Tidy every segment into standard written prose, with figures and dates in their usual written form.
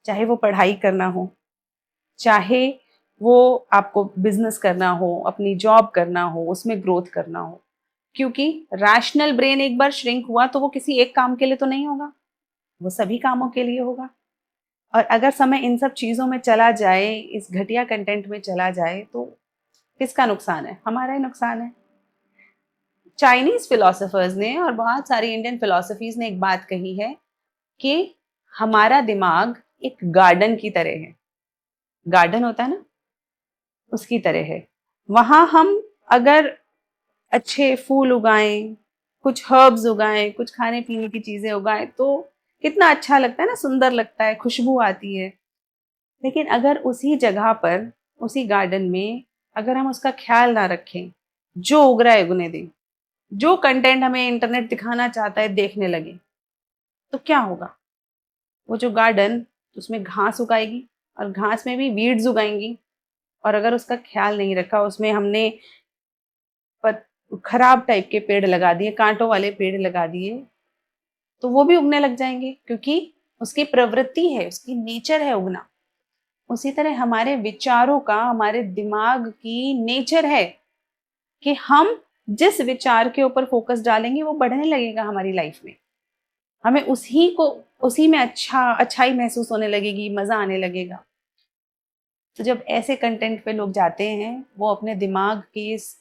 चाहे वो पढ़ाई करना हो, चाहे वो आपको बिजनेस करना हो, अपनी जॉब करना हो, उसमें ग्रोथ करना हो। क्योंकि रैशनल ब्रेन एक बार श्रिंक हुआ तो वो किसी एक काम के लिए तो नहीं होगा, वो सभी कामों के लिए होगा। और अगर समय इन सब चीज़ों में चला जाए, इस घटिया कंटेंट में चला जाए, तो किसका नुकसान है? हमारा ही नुकसान है। चाइनीज फिलोसोफर्स ने और बहुत सारी इंडियन फिलोसफीज ने एक बात कही है कि हमारा दिमाग एक गार्डन की तरह है। गार्डन होता है ना, उसकी तरह है। वहां हम अगर अच्छे फूल उगाएं, कुछ हर्ब्स उगाएं, कुछ खाने पीने की चीजें उगाएं, तो कितना अच्छा लगता है ना, सुंदर लगता है, खुशबू आती है। लेकिन अगर उसी जगह पर, उसी गार्डन में, अगर हम उसका ख्याल ना रखें, जो उग रहा है उगने दें, जो कंटेंट हमें इंटरनेट दिखाना चाहता है देखने लगे, तो क्या होगा? वो जो गार्डन, उसमें घास उगाएगी और घास में भी वीड्स उगाएंगी। और अगर उसका ख्याल नहीं रखा, उसमें हमने खराब टाइप के पेड़ लगा दिए, कांटों वाले पेड़ लगा दिए, तो वो भी उगने लग जाएंगे, क्योंकि उसकी प्रवृत्ति है, उसकी नेचर है उगना। उसी तरह हमारे विचारों का, हमारे दिमाग की नेचर है कि हम जिस विचार के ऊपर फोकस डालेंगे वो बढ़ने लगेगा हमारी लाइफ में। हमें उसी में अच्छाई महसूस होने लगेगी, मजा आने लगेगा। तो जब ऐसे कंटेंट पे लोग जाते हैं, वो अपने दिमाग के इस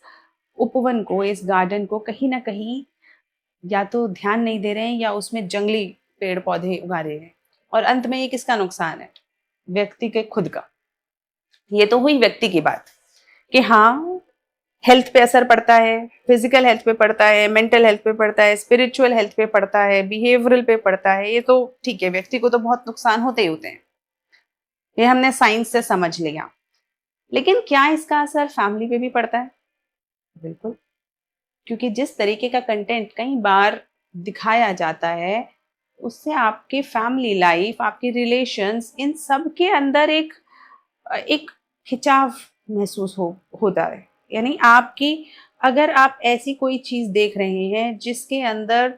उपवन को, इस गार्डन को कहीं ना कहीं या तो ध्यान नहीं दे रहे हैं, या उसमें जंगली पेड़ पौधे उगा रहे हैं। और अंत में ये किसका नुकसान है? व्यक्ति के खुद का। ये तो हुई व्यक्ति की बात कि हाँ, हेल्थ पे असर पड़ता है, फिजिकल हेल्थ पे पड़ता है, मेंटल हेल्थ पे पड़ता है, स्पिरिचुअल हेल्थ पे पड़ता है, बिहेवियरल पे पड़ता है। ये तो ठीक है, व्यक्ति को तो बहुत नुकसान होते ही होते हैं, ये हमने साइंस से समझ लिया। लेकिन क्या इसका असर फैमिली पे भी पड़ता है? बिल्कुल। क्योंकि जिस तरीके का कंटेंट कई बार दिखाया जाता है, उससे आपके फैमिली लाइफ, आपके रिलेशंस, इन सब के अंदर एक एक खिंचाव महसूस होता है। यानी आपकी, अगर आप ऐसी कोई चीज देख रहे हैं जिसके अंदर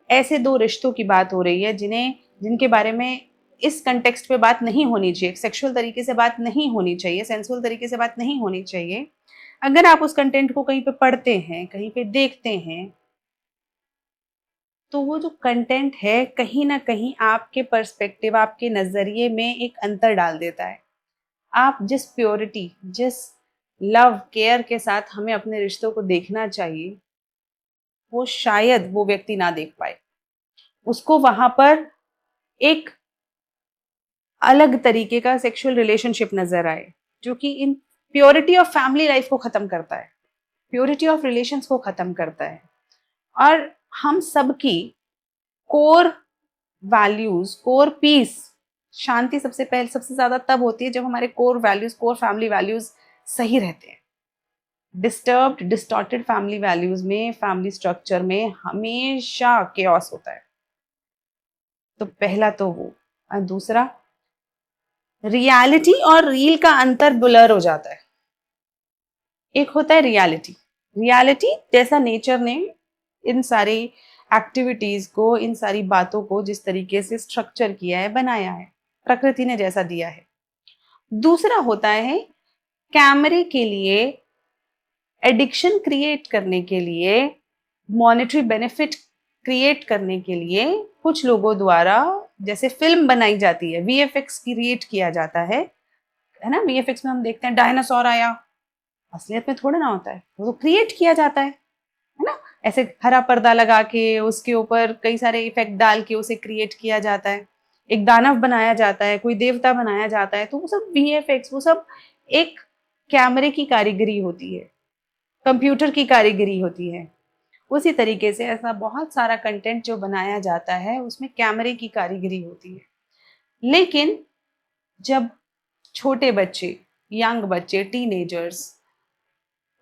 ऐसे दो रिश्तों की बात हो रही है जिनके बारे में इस कंटेक्स्ट पे बात नहीं होनी चाहिए, सेक्सुअल तरीके से बात नहीं होनी चाहिए, सेंसुअल तरीके से बात नहीं होनी चाहिए, अगर आप उस कंटेंट को कहीं पे पढ़ते हैं, कहीं पे देखते हैं, तो वो जो कंटेंट है कहीं ना कहीं आपके पर्सपेक्टिव, आपके नजरिए में एक अंतर डाल देता है। आप जिस प्योरिटी, जिस लव केयर के साथ हमें अपने रिश्तों को देखना चाहिए, वो शायद वो व्यक्ति ना देख पाए। उसको वहां पर एक अलग तरीके का सेक्सुअल रिलेशनशिप नजर आए, जो कि इन प्योरिटी ऑफ फैमिली लाइफ को खत्म करता है, प्योरिटी ऑफ रिलेशंस को खत्म करता है। और हम सबकी कोर वैल्यूज, कोर पीस, शांति सबसे पहले, सबसे ज्यादा तब होती है जब हमारे core values, core family values सही रहते हैं। डिस्टर्ब्ड, डिस्टॉर्टेड फैमिली वैल्यूज में, फैमिली स्ट्रक्चर में हमेशा केओस होता है। तो पहला तो वो। और दूसरा, रियलिटी और रील का अंतर ब्लर हो जाता है। एक होता है रियलिटी, रियलिटी जैसा नेचर ने इन सारी एक्टिविटीज को, इन सारी बातों को जिस तरीके से स्ट्रक्चर किया है, बनाया है, प्रकृति ने जैसा दिया है। दूसरा होता है कैमरे के लिए, एडिक्शन क्रिएट करने के लिए, मॉनेटरी बेनिफिट क्रिएट करने के लिए कुछ लोगों द्वारा, जैसे फिल्म बनाई जाती है, वीएफएक्स क्रिएट किया जाता है ना। वीएफएक्स में हम देखते हैं डायनासोर आया, असलियत में थोड़ा ना होता है, वो तो क्रिएट किया जाता है ना। ऐसे हरा पर्दा लगा के उसके ऊपर कई सारे इफेक्ट डाल के उसे क्रिएट किया जाता है, एक दानव बनाया जाता है, कोई देवता बनाया जाता है, तो वो सब वीएफएक्स, वो सब एक कैमरे की कारीगरी होती है, कंप्यूटर की कारीगरी होती है। उसी तरीके से ऐसा बहुत सारा कंटेंट जो बनाया जाता है, उसमें कैमरे की कारीगरी होती है। लेकिन जब छोटे बच्चे, यंग बच्चे, टीनेजर्स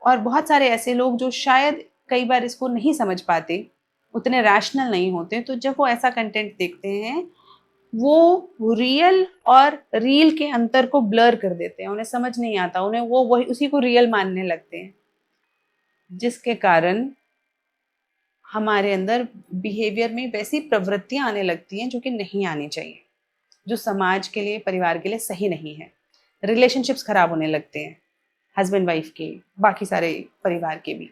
और बहुत सारे ऐसे लोग जो शायद कई बार इसको नहीं समझ पाते, उतने रैशनल नहीं होते, तो जब वो ऐसा कंटेंट देखते हैं, वो रियल और रील के अंतर को ब्लर कर देते हैं, उन्हें समझ नहीं आता, उन्हें वो वही उसी को रियल मानने लगते हैं, जिसके कारण हमारे अंदर बिहेवियर में वैसी प्रवृत्तियां आने लगती हैं जो कि नहीं आनी चाहिए, जो समाज के लिए, परिवार के लिए सही नहीं है। रिलेशनशिप्स खराब होने लगते हैं, हस्बैंड वाइफ के, बाकी सारे परिवार के भी।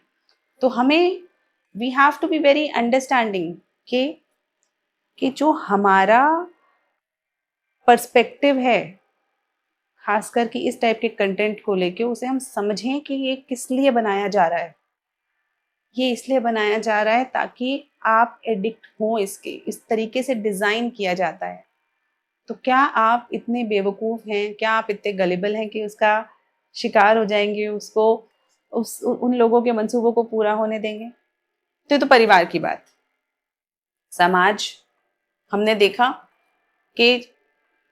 तो हमें we have to be very understanding कि जो हमारा पर्सपेक्टिव है खासकर कि इस टाइप के कंटेंट को लेके, उसे हम समझें कि ये किस लिए बनाया जा रहा है। ये इसलिए बनाया जा रहा है ताकि आप एडिक्ट हो इसके, इस तरीके से डिज़ाइन किया जाता है। तो क्या आप इतने बेवकूफ़ हैं, क्या आप इतने गलिबल हैं कि उसका शिकार हो जाएंगे, उसको उन लोगों के मंसूबों को पूरा होने देंगे? तो ये तो परिवार की बात। समाज, हमने देखा कि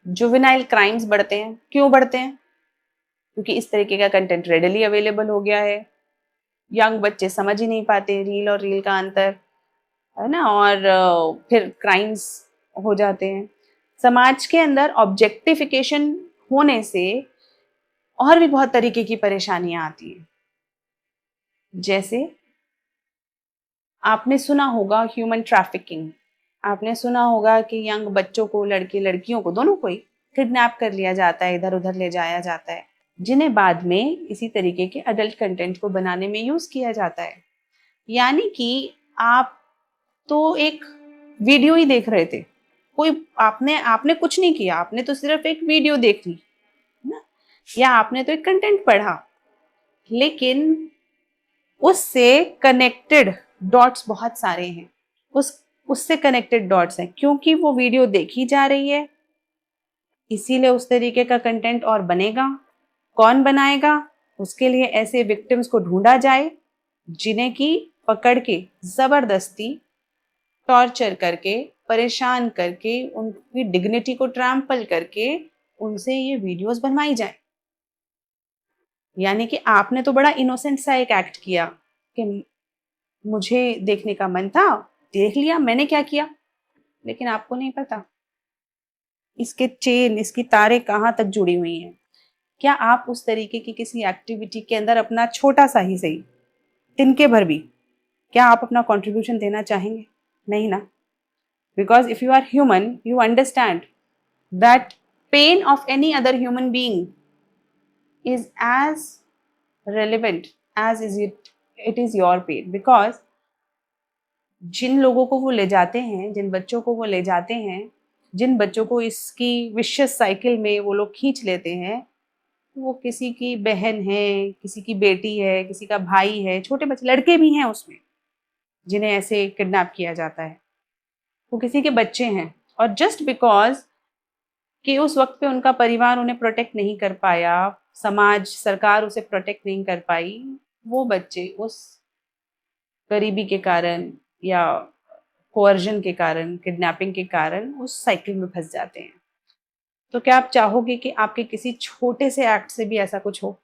जुवेनाइल क्राइम्स बढ़ते हैं। क्यों बढ़ते हैं? क्योंकि इस तरीके का कंटेंट रेडिली अवेलेबल हो गया है। यंग बच्चे समझ ही नहीं पाते रील और रील का अंतर, है ना, और फिर क्राइम्स हो जाते हैं। समाज के अंदर ऑब्जेक्टिफिकेशन होने से और भी बहुत तरीके की परेशानियां आती हैं। जैसे आपने सुना होगा ह्यूमन ट्रैफिकिंग, आपने सुना होगा कि यंग बच्चों को, लड़के लड़कियों को, दोनों को ही किडनैप कर लिया जाता है, इधर उधर ले जाया जाता है, जिन्हें बाद में इसी तरीके के अडल्ट कंटेंट को बनाने में यूज किया जाता है। यानी कि आप तो एक वीडियो ही देख रहे थे, कोई आपने कुछ नहीं किया, आपने तो सिर्फ एक वीडियो देख ली ना, या आपने तो एक कंटेंट पढ़ा, लेकिन उससे कनेक्टेड डॉट्स बहुत सारे हैं। उससे कनेक्टेड डॉट्स हैं क्योंकि वो वीडियो देखी जा रही है, इसीलिए उस तरीके का कंटेंट और बनेगा। कौन बनाएगा? उसके लिए ऐसे विक्टिम्स को ढूंढा जाए जिन्हें की पकड़ के जबरदस्ती टॉर्चर करके, परेशान करके, उनकी डिग्निटी को ट्रैम्पल करके उनसे ये वीडियोस बनवाई जाए। यानी कि आपने तो बड़ा इनोसेंट सा एक एक्ट किया कि मुझे देखने का मन था, देख लिया, मैंने क्या किया, लेकिन आपको नहीं पता इसके चेन, इसकी तारें कहाँ तक जुड़ी हुई हैं। क्या आप उस तरीके की किसी एक्टिविटी के अंदर अपना छोटा सा ही सही, तिनके भर भी, क्या आप अपना कंट्रीब्यूशन देना चाहेंगे? नहीं ना। Because if you are human, you understand that pain of any other human being is as relevant as it is your pain. Because जिन लोगों को वो ले जाते हैं, जिन बच्चों को वो ले जाते हैं, जिन बच्चों को इसकी विशियस साइकिल में वो लोग खींच लेते हैं, वो किसी की बहन है, किसी की बेटी है, किसी का भाई है, छोटे बच्चे, लड़के भी हैं उसमें जिन्हें ऐसे किडनैप किया जाता है, वो किसी के बच्चे हैं। और जस्ट बिकॉज कि उस वक्त पे उनका परिवार उन्हें प्रोटेक्ट नहीं कर पाया, समाज, सरकार उसे प्रोटेक्ट नहीं कर पाई, वो बच्चे उस गरीबी के कारण या कोअर्जन के कारण, किडनैपिंग के कारण उस साइकिल में फंस जाते हैं। तो क्या आप चाहोगे कि आपके किसी छोटे से एक्ट से भी ऐसा कुछ हो?